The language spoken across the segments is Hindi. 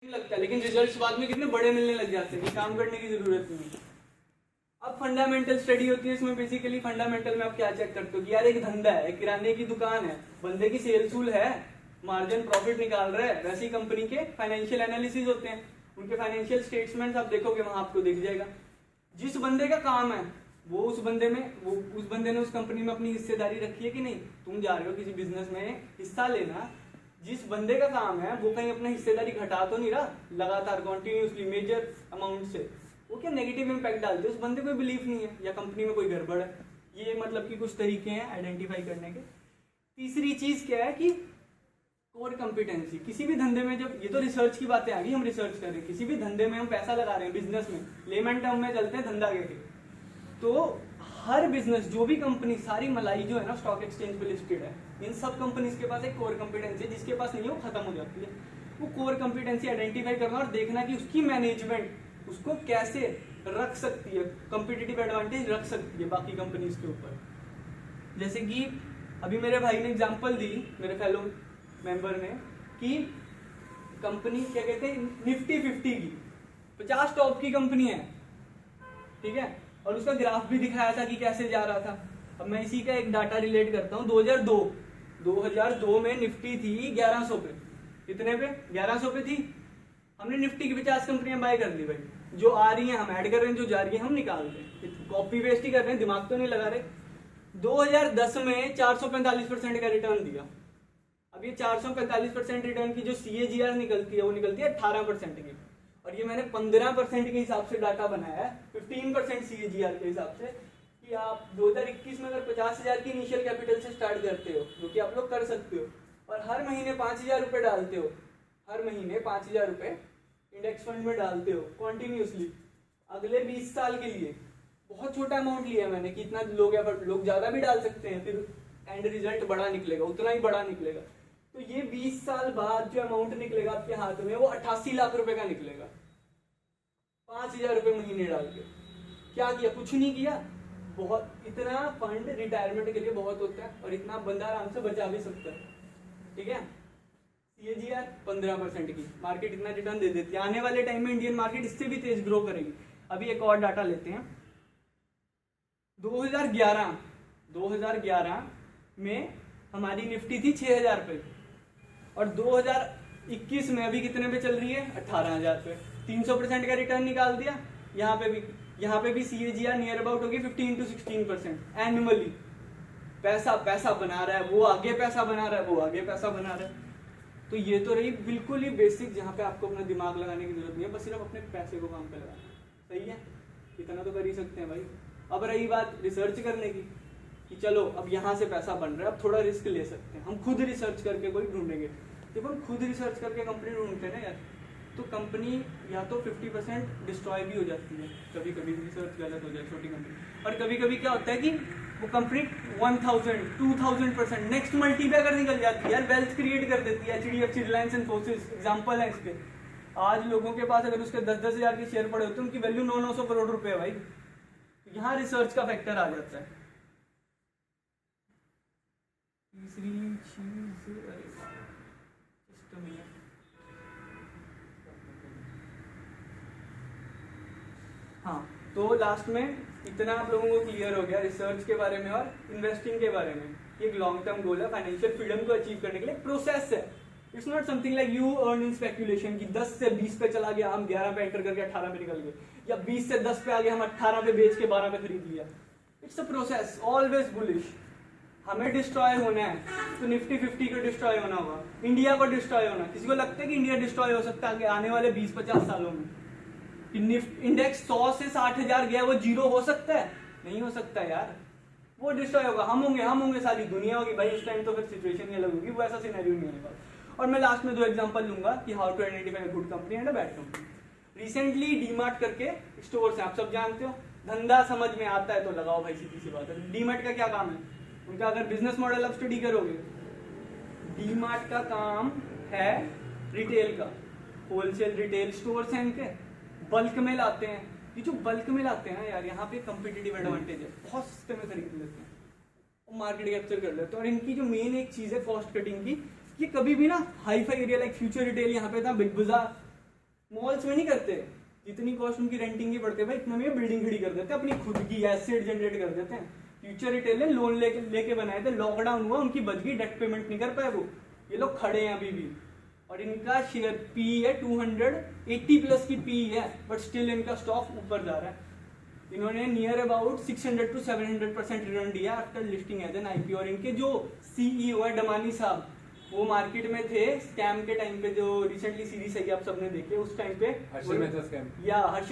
लगता है, लेकिन रिजल्ट्स बाद में कितने बड़े मिलने लग जाते हैं कि काम करने की जरूरत नहीं है। अब फंडामेंटल स्टडी होती है, इसमें बेसिकली फंडामेंटल में आप क्या चेक करते हो कि यार एक धंधा है, किराने की दुकान है, बंदे की सेल्स फुल है, मार्जिन प्रॉफिट निकाल रहा है, वैसी कंपनी के फाइनेंशियल एनालिसिस होते हैं, उनके फाइनेंशियल स्टेटमेंट्स आप देखोगे वहां आपको दिख जाएगा। जिस बंदे का काम है वो उस बंदे ने उस कंपनी में अपनी हिस्सेदारी रखी है कि नहीं। तुम जा रहे हो किसी बिजनेस में हिस्सा लेना, जिस बंदे का काम है वो कहीं अपना हिस्सेदारी घटा तो नहीं रहा लगातार कॉन्टिन्यूसली मेजर अमाउंट से, वो क्या नेगेटिव इम्पैक्ट डालते हैं, उस बंदे को बिलीफ नहीं है या कंपनी में कोई गड़बड़ है। ये मतलब कि कुछ तरीके हैं आइडेंटिफाई करने के। तीसरी चीज क्या है कि कोर कॉम्पिटेंसी। किसी भी धंधे में, जब ये तो रिसर्च की बातें आ गई, हम रिसर्च कर रहे हैं, किसी भी धंधे में हम पैसा लगा रहे हैं, बिजनेस में लेमन टर्म में चलते हैं धंधा के, तो हर बिजनेस जो भी कंपनी, सारी मलाई जो है ना स्टॉक एक्सचेंज पे लिस्टेड है, इन सब कंपनीज के पास एक कोर कॉम्पिटेंसी है, जिसके पास नहीं है वो खत्म हो जाती है। वो कोर कॉम्पिटेंसी आइडेंटिफाई करना और देखना कि उसकी मैनेजमेंट उसको कैसे रख सकती है, कॉम्पिटिटिव एडवांटेज रख सकती है बाकी कंपनीज के ऊपर। जैसे कि अभी मेरे भाई ने एग्जांपल दी, मेरे फेलो मेंबर ने, कि कंपनी क्या कहते हैं निफ्टी 50 की 50 टॉप की कंपनी है, ठीक है, और उसका ग्राफ भी दिखाया था कि कैसे जा रहा था। अब मैं इसी का एक डाटा रिलेट करता हूँ। 2002 में निफ्टी थी 1100 पे। कितने पे? 1100 पे थी। हमने निफ्टी की 50 कंपनियां बाय कर ली भाई, जो आ रही हैं हम ऐड कर रहे हैं, जो जा रही है हम निकाल रहे हैं, कॉपी पेस्ट ही कर रहे हैं, दिमाग तो नहीं लगा रहे। 2010 में 445% का रिटर्न दिया। अब ये 445% रिटर्न की जो CAGR निकलती है वो निकलती है 18% की, और ये मैंने 15% के हिसाब से डाटा बनाया है, 15% CAGR के हिसाब से, कि आप 2021 में अगर 50,000 की इनिशियल कैपिटल से स्टार्ट करते हो, जो कि आप लोग कर सकते हो, और हर महीने 5,000 रुपये डालते हो, हर महीने 5,000 रुपये इंडेक्स फंड में डालते हो कॉन्टिन्यूसली अगले 20 साल के लिए। बहुत छोटा अमाउंट लिया है मैंने कि इतना लोग ज़्यादा भी डाल सकते हैं, फिर एंड रिजल्ट बड़ा निकलेगा, उतना ही बड़ा निकलेगा। तो ये 20 साल बाद जो अमाउंट निकलेगा आपके हाथ में वो 88 लाख रुपए का निकलेगा, 5,000 रुपये महीने डाल के। क्या किया? कुछ नहीं किया। बहुत, इतना फंड रिटायरमेंट के लिए बहुत होता है, और इतना बंदा आराम से बचा भी सकता है, ठीक है। CAGR 15% की, मार्केट इतना रिटर्न दे देती है। आने वाले टाइम में इंडियन मार्केट इससे भी तेज ग्रो करेगी। अभी एक और डाटा लेते हैं। 2011 में हमारी निफ्टी थी 6,000 पे, और 2021 में अभी कितने पे चल रही है? 18,000 पे। 300% का रिटर्न निकाल दिया। यहाँ पे भी CAGR नियर अबाउट होगी 15 to 16% एनुअली। पैसा बना रहा है, वो आगे पैसा बना रहा है, वो आगे पैसा बना रहा है। तो ये तो रही बिल्कुल ही बेसिक, जहाँ पे आपको अपना दिमाग लगाने की जरूरत नहीं है, बस सिर्फ अपने पैसे को काम पे लगाना। सही है, इतना तो कर ही सकते हैं भाई। अब रही बात रिसर्च करने की, कि चलो अब यहाँ से पैसा बन रहा है, अब थोड़ा रिस्क ले सकते हैं, हम खुद रिसर्च करके कोई ढूंढेंगे। जब हम खुद रिसर्च करके कंपनी ढूंढते हैं ना यार, तो कंपनी या तो 50% डिस्ट्रॉय भी हो जाती है, कभी कभी रिसर्च गलत हो जाए छोटी कंपनी, और कभी कभी क्या होता है कि वो कंपनी 1000 2000% नेक्स्ट मल्टीप्लाई कर निकल जाती है यार, वेल्थ क्रिएट कर देती है। HDFC, रिलायंस, इन्फोसिस एग्जाम्पल है इसके। आज लोगों के पास अगर उसके 10-10 हज़ार के शेयर पड़े होते हैं, उनकी वैल्यू 900 करोड़ रुपए है भाई। तो यहाँ रिसर्च का फैक्टर आ जाता है। तीसरी चीज हाँ, तो लास्ट में इतना आप लोगों को क्लियर हो गया रिसर्च के बारे में और इन्वेस्टिंग के बारे में। एक लॉन्ग टर्म गोल है, फाइनेंशियल फ्रीडम को अचीव करने के लिए प्रोसेस है। It's not something like you earn in speculation कि 10 से 20 पे चला गया, हम 11 पे एंटर करके 18 पे निकल गए, या 20 से 10 पे आ गए, हम 18 पे बेच के 12 पे खरीद लिया। It's a process, always bullish. हमें डिस्ट्रॉय होना है तो निफ्टी 50 को डिस्ट्रॉय होना होगा, इंडिया को डिस्ट्रॉय होना। किसी को लगता है कि इंडिया डिस्ट्रॉय हो सकता है आने वाले 20-50 सालों में? इंडेक्स 100 से 60,000 गया, वो जीरो हो सकता है? नहीं हो सकता यार, वो डिस्ट्रॉय होगा। हम होंगे, सारी दुनिया होगी भाई। उस टाइम तो फिर सिचुएशन ही अलग होगी, वो ऐसा सिनेरियो नहीं होगा। और मैं लास्ट में 2 एग्जांपल लूंगा कि how to identify a good company and a bad company. Recently DMart करके स्टोर्स हैं, आप सब जानते हो। धंधा समझ में आता है तो लगाओ भाई, सीधी सी बात है। डीमार्ट का क्या काम है? उनका अगर बिजनेस मॉडल आप स्टडी करोगे, डीमार्ट का काम है रिटेल का, होलसेल रिटेल स्टोर्स हैं इनके, बल्क में लाते हैं। ये जो बल्क में लाते हैं ना यार, यहाँ पे कंपटीटिव एडवांटेज है, बहुत सस्ते में खरीद लेते हैं और मार्केट कैप्चर कर लेते हैं। और इनकी जो मेन एक चीज है कॉस्ट कटिंग की, ये कभी भी ना hi fi area like future retail यहाँ पे था, बिग बाजार, मॉल्स में नहीं करते, जितनी कॉस्ट उनकी रेंटिंग की पड़ती है भाई इतना में बिल्डिंग खड़ी कर देते हैं, अपनी खुद की एसेट जनरेट कर देते हैं। फ्यूचर रिटेल ने लोन लेके बनाए थे, लॉकडाउन हुआ उनकी बच गई, डेट पेमेंट नहीं कर पाए वो, ये लोग खड़े हैं अभी भी। और इनका शेयर पी है 280 प्लस की पी है, बट स्टिल इनका स्टॉक ऊपर जा रहा है। इन्होंने नियर अबाउट 600 to 700% रिटर्न दिया after listing as an IPO. और इनके जो सीईओ है डमानी साहब, वो मार्केट में थे स्कैम के टाइम पे, जो रिसेंटली सीरीज है आप सबने देखे, उस टाइम पे हर्षद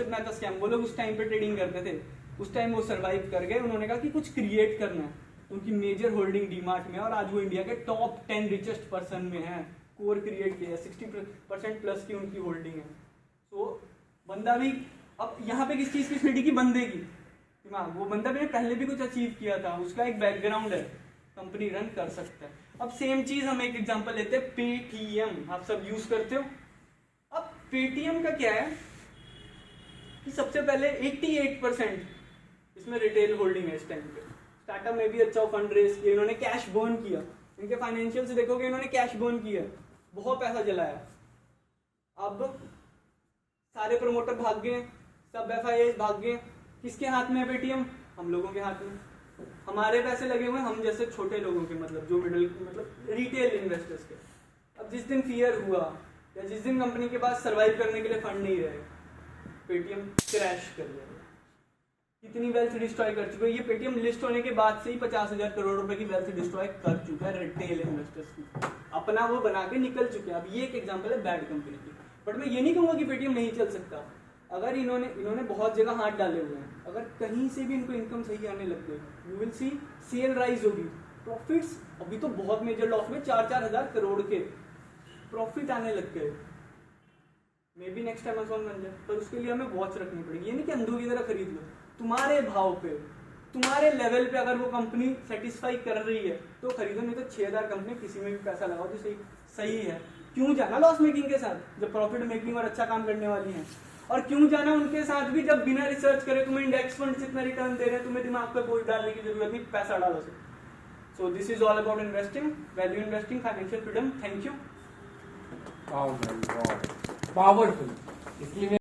मेहता स्कैम, वो लोग उस टाइम पे ट्रेडिंग करते थे, उस टाइम वो सरवाइव कर गए। उन्होंने कहा कि कुछ क्रिएट करना है, उनकी मेजर होल्डिंग डीमार्ट में, और आज वो इंडिया के टॉप 10 रिचेस्ट पर्सन में है। कोर क्रिएट किया है, 60% प्लस की उनकी होल्डिंग है। तो बंदा भी, अब यहाँ पे किस चीज की स्टडी की, बंदे की दिमाग, वो बंदा भी पहले भी कुछ अचीव किया था, उसका एक बैकग्राउंड है, कंपनी रन कर सकता है। अब सेम चीज हम एक एग्जांपल लेते हैं, पेटीएम, आप सब यूज करते हो। अब पेटीएम का क्या है कि सबसे पहले 88% इसमें रिटेल होल्डिंग है इस टाइम पे। स्टार्टअप में भी अच्छा फंड रेस किया, इन्होंने कैश बर्न किया, इनके फाइनेंशियल से देखोगे इन्होंने कैश बर्न किया, बहुत पैसा जलाया। अब सारे प्रमोटर भाग गए, सब एफआईआई भाग गए, किसके हाथ में है पेटीएम? हम लोगों के हाथ में। हमारे पैसे लगे हुए, हम जैसे छोटे लोगों के, मतलब जो मतलब रिटेल इन्वेस्टर्स के। अब जिस दिन फियर हुआ या जिस दिन कंपनी के पास सर्वाइव करने के लिए फंड नहीं रहे, पेटीएम क्रैश कर गया। कितनी वेल्थ डिस्ट्रॉय कर चुका है ये पेटीएम, लिस्ट होने के बाद से ही 50,000 करोड़ रुपए की वेल्थ डिस्ट्रॉय कर चुका है रिटेल इन्वेस्टर्स की, अपना वो बना के निकल चुके हैं। अब ये एक एग्जांपल है बैड कंपनी की, बट मैं ये नहीं कहूंगा कि पेटीएम नहीं चल सकता। अगर इन्होंने बहुत जगह हाथ डाले हुए हैं, अगर कहीं से भी इनको इनकम सही आने लग गई, you will see sale rise होगी, प्रॉफिट्स अभी तो बहुत मेजर लॉस में 4-4 हजार करोड़ के प्रॉफिट आने लग गए। मे बी नेक्स्ट अमेज़न बन जाए, पर उसके लिए हमें वॉच रखनी पड़ेगी। ये नहीं कि अंधों की तरह खरीद लो, तुम्हारे भाव पे, तुम्हारे लेवल पे अगर वो कंपनी सेटिस्फाई कर रही है तो खरीदो, नहीं तो 6,000 कंपनी किसी में भी पैसा लगाओ जो सही है। क्यों जाना लॉस मेकिंग के साथ जब प्रॉफिट मेकिंग और अच्छा काम करने वाली है, और क्यों जाना उनके साथ भी जब बिना रिसर्च करे तुम्हें इंडेक्स फंड इतना रिटर्न दे रहे हैं, तुम्हें दिमाग पे बोझ डालने की जरूरत नहीं, पैसा डालो। So this is all about investing, value investing, financial freedom. Thank you. Powerful, इसलिए